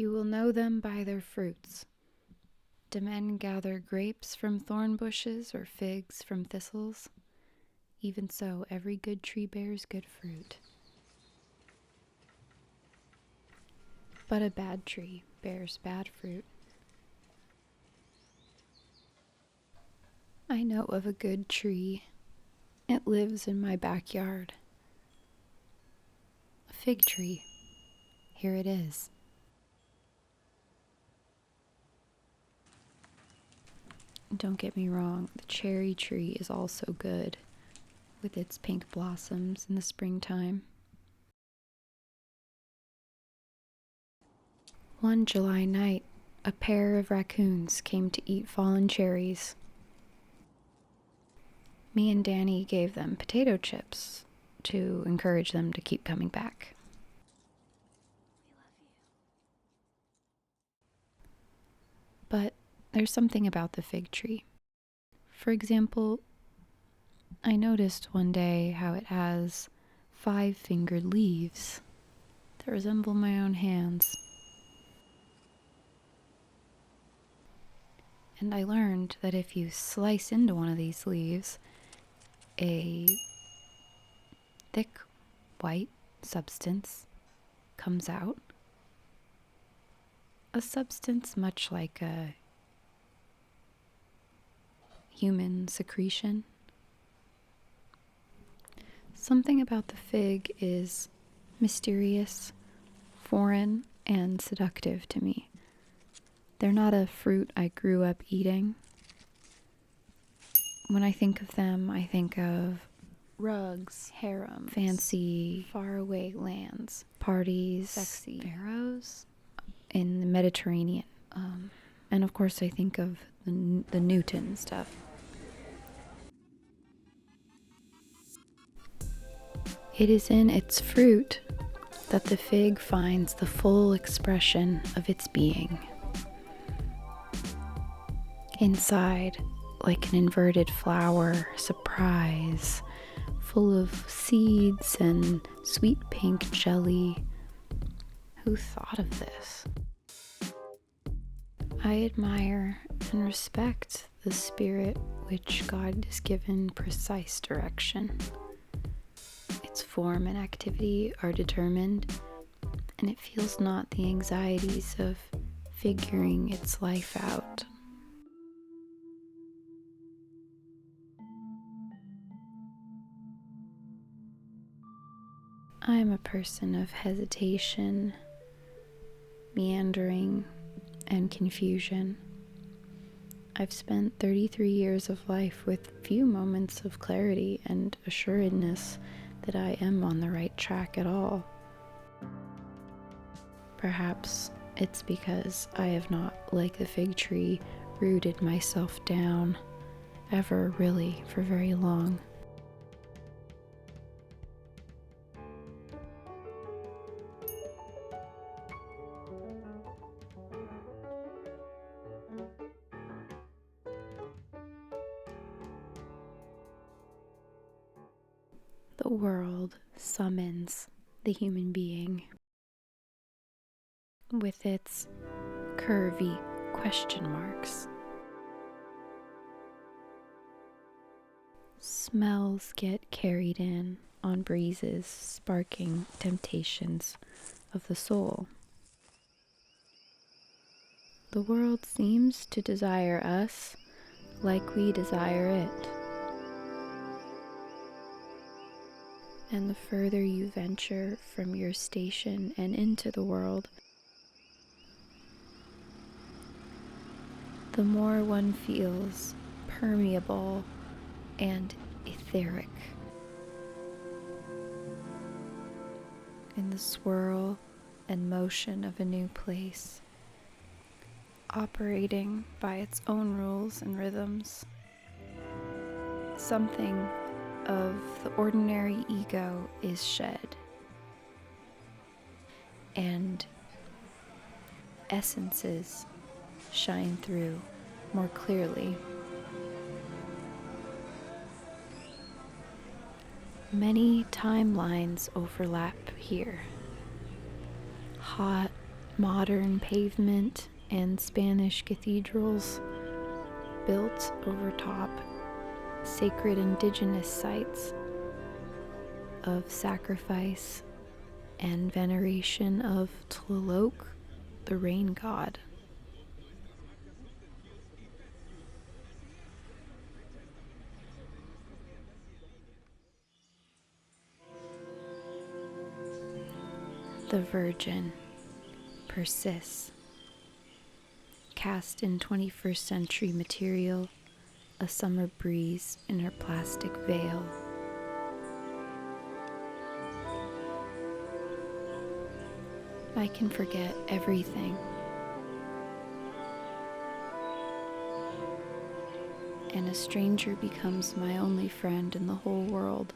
You will know them by their fruits. Do men gather grapes from thorn bushes or figs from thistles? Even so, every good tree bears good fruit. But a bad tree bears bad fruit. I know of a good tree. It lives in my backyard. A fig tree. Here it is. Don't get me wrong, the cherry tree is also good, with its pink blossoms in the springtime. One July night, a pair of raccoons came to eat fallen cherries. Me and Danny gave them potato chips to encourage them to keep coming back. But there's something about the fig tree. For example, I noticed one day how it has 5-fingered leaves that resemble my own hands. And I learned that if you slice into one of these leaves, a thick white substance comes out. A substance much like a human secretion. Something about the fig is mysterious, foreign, and seductive to me. They're not a fruit I grew up eating. When I think of them, I think of rugs, harems, fancy, faraway lands, parties, sexy pharaohs in the Mediterranean. And of course I think of the Newton stuff. It is in its fruit that the fig finds the full expression of its being. Inside, like an inverted flower, surprise, full of seeds and sweet pink jelly. Who thought of this? I admire and respect the spirit which God has given precise direction. Its form and activity are determined, and it feels not the anxieties of figuring its life out. I am a person of hesitation, meandering, and confusion. I've spent 33 years of life with few moments of clarity and assuredness that I am on the right track at all. Perhaps it's because I have not, like the fig tree, rooted myself down, ever really for very long. The world summons the human being with its curvy question marks. Smells get carried in on breezes, sparking temptations of the soul. The world seems to desire us like we desire it. And the further you venture from your station and into the world, the more one feels permeable and etheric in the swirl and motion of a new place, operating by its own rules and rhythms. Something of the ordinary ego is shed, and essences shine through more clearly. Many timelines overlap here. Hot, modern pavement and Spanish cathedrals built over top sacred indigenous sites of sacrifice and veneration of Tlaloc, the rain god. The Virgin persists, cast in 21st century material, a summer breeze in her plastic veil. I can forget everything, and a stranger becomes my only friend in the whole world.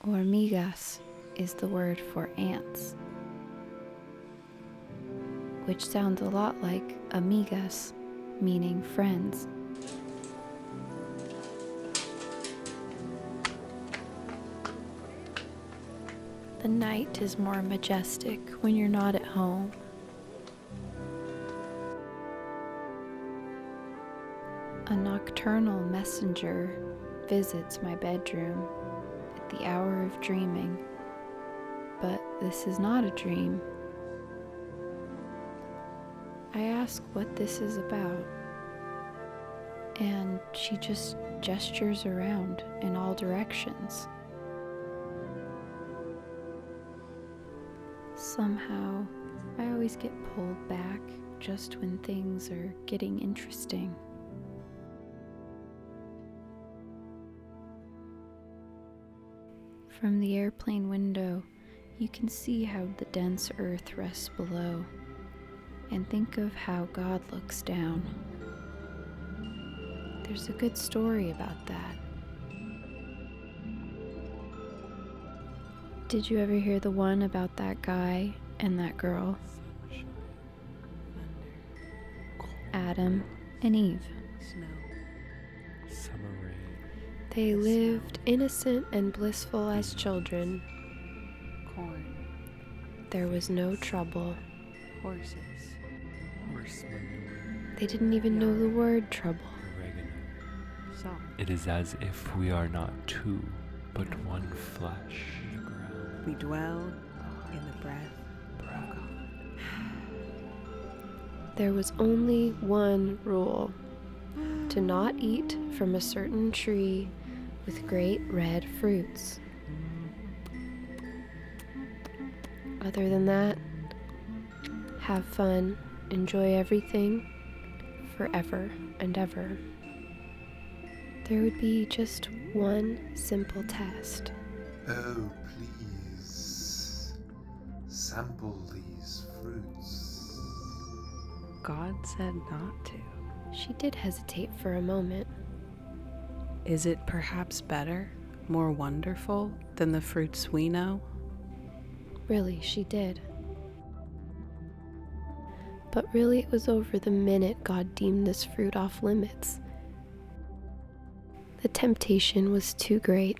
Hormigas is the word for ants, which sounds a lot like amigas, meaning friends. The night is more majestic when you're not at home. A nocturnal messenger visits my bedroom at the hour of dreaming, but this is not a dream. I ask what this is about, and she just gestures around in all directions. Somehow, I always get pulled back just when things are getting interesting. From the airplane window, you can see how the dense earth rests below, and think of how God looks down. There's a good story about that. Did you ever hear the one about that guy and that girl? Adam and Eve. They lived innocent and blissful as children. There was no trouble. They didn't even know the word trouble. It is as if we are not two, but one flesh. We dwell in the breath of God. There was only one rule: to not eat from a certain tree with great red fruits. Other than that, have fun, enjoy everything, forever and ever. There would be just one simple test. Oh, please, sample these fruits. God said not to. She did hesitate for a moment. Is it perhaps better, more wonderful than the fruits we know? Really, she did. But really, it was over the minute God deemed this fruit off limits. The temptation was too great.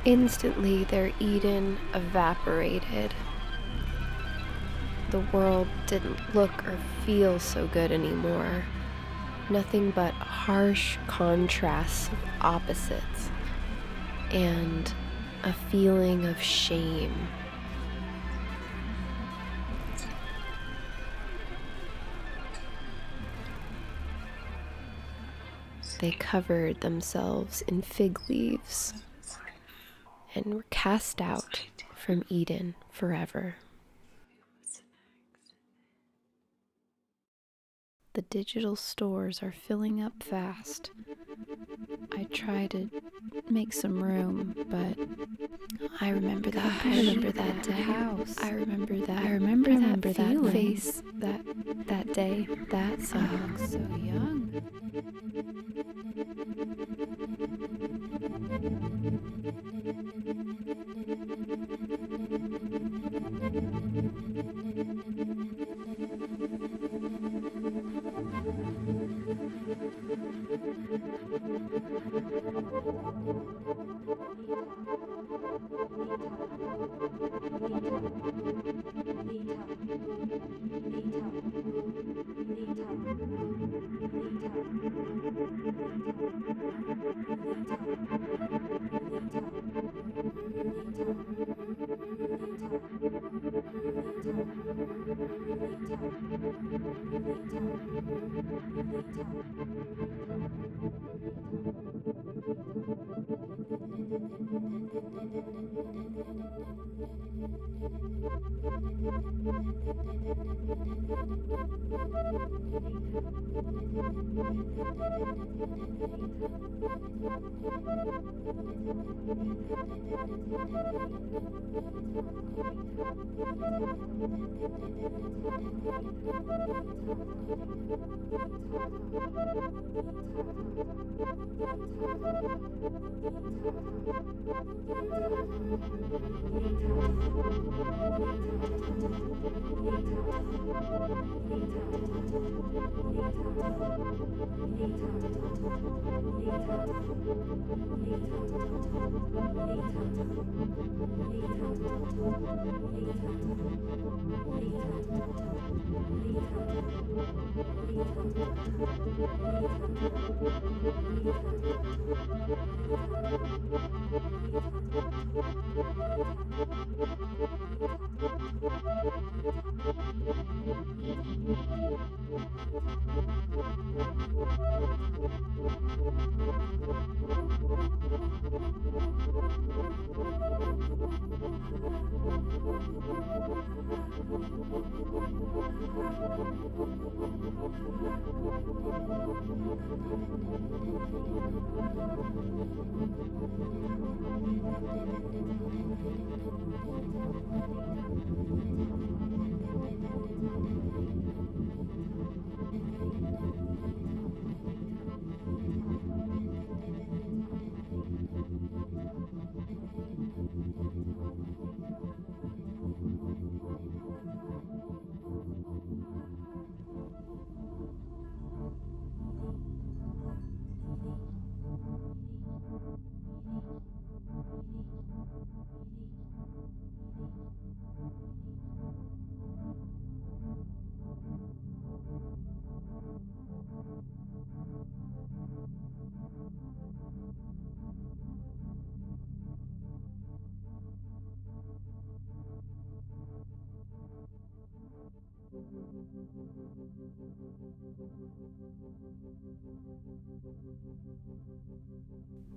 Instantly, their Eden evaporated. The world didn't look or feel so good anymore. Nothing but harsh contrasts of opposites and a feeling of shame. They covered themselves in fig leaves and were cast out from Eden forever. The digital stores are filling up fast. I try to make some room, but I remember that. I remember that day. I remember that. I remember that face. That day. That song. So young.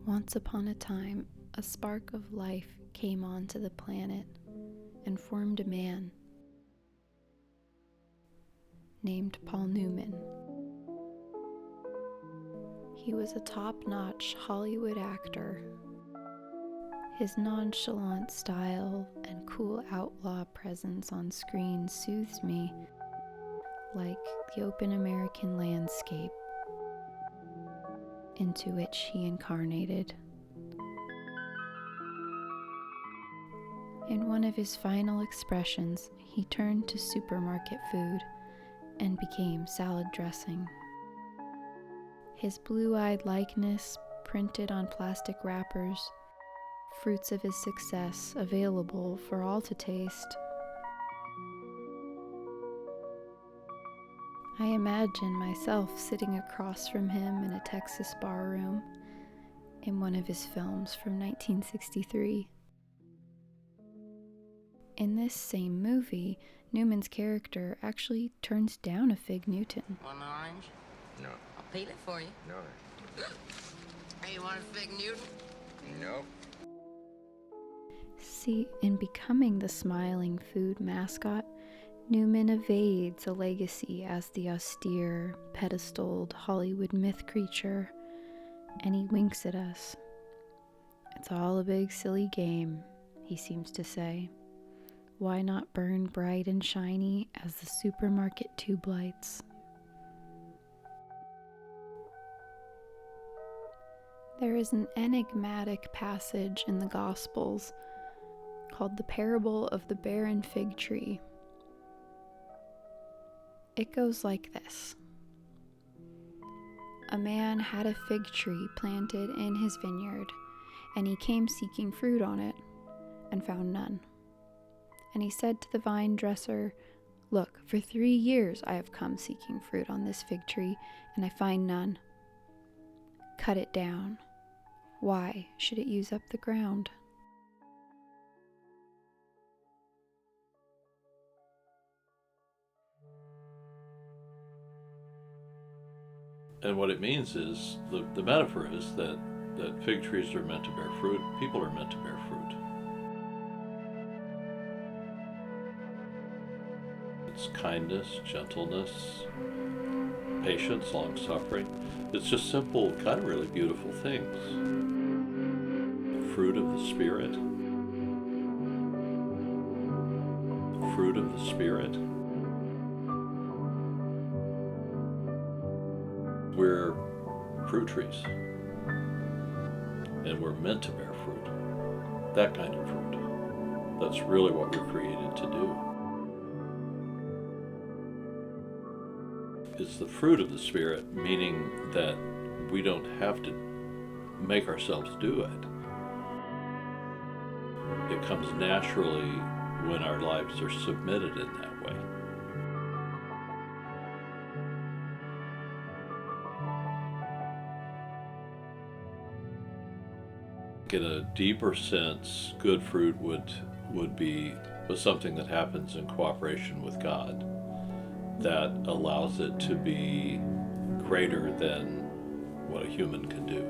Once upon a time, a spark of life came onto the planet and formed a man named Paul Newman. He was a top-notch Hollywood actor. His nonchalant style and cool outlaw presence on screen soothed me like the open American landscape into which he incarnated. In one of his final expressions, he turned to supermarket food and became salad dressing. His blue-eyed likeness printed on plastic wrappers, fruits of his success available for all to taste. I imagine myself sitting across from him in a Texas barroom in one of his films from 1963. In this same movie, Newman's character actually turns down a fig Newton. Want an orange? No. I'll peel it for you. No. Hey, you want a fig Newton? No. See, in becoming the smiling food mascot, Newman evades a legacy as the austere, pedestaled Hollywood myth creature, and he winks at us. It's all a big silly game, he seems to say. Why not burn bright and shiny as the supermarket tube lights? There is an enigmatic passage in the Gospels called the parable of the barren fig tree. It goes like this. a man had a fig tree planted in his vineyard, and he came seeking fruit on it, and found none. And he said to the vine dresser, Look, for 3 years I have come seeking fruit on this fig tree, and I find none. Cut it down. Why should it use up the ground? And what it means is, the metaphor is that fig trees are meant to bear fruit, people are meant to bear fruit. It's kindness, gentleness, patience, long-suffering. It's just simple, kind of really beautiful things. The fruit of the Spirit. The fruit of the Spirit. We're fruit trees, and we're meant to bear fruit, that kind of fruit. That's really what we're created to do. It's the fruit of the Spirit, meaning that we don't have to make ourselves do it. It comes naturally when our lives are submitted in that way. In a deeper sense, good fruit would be something that happens in cooperation with God, that allows it to be greater than what a human can do.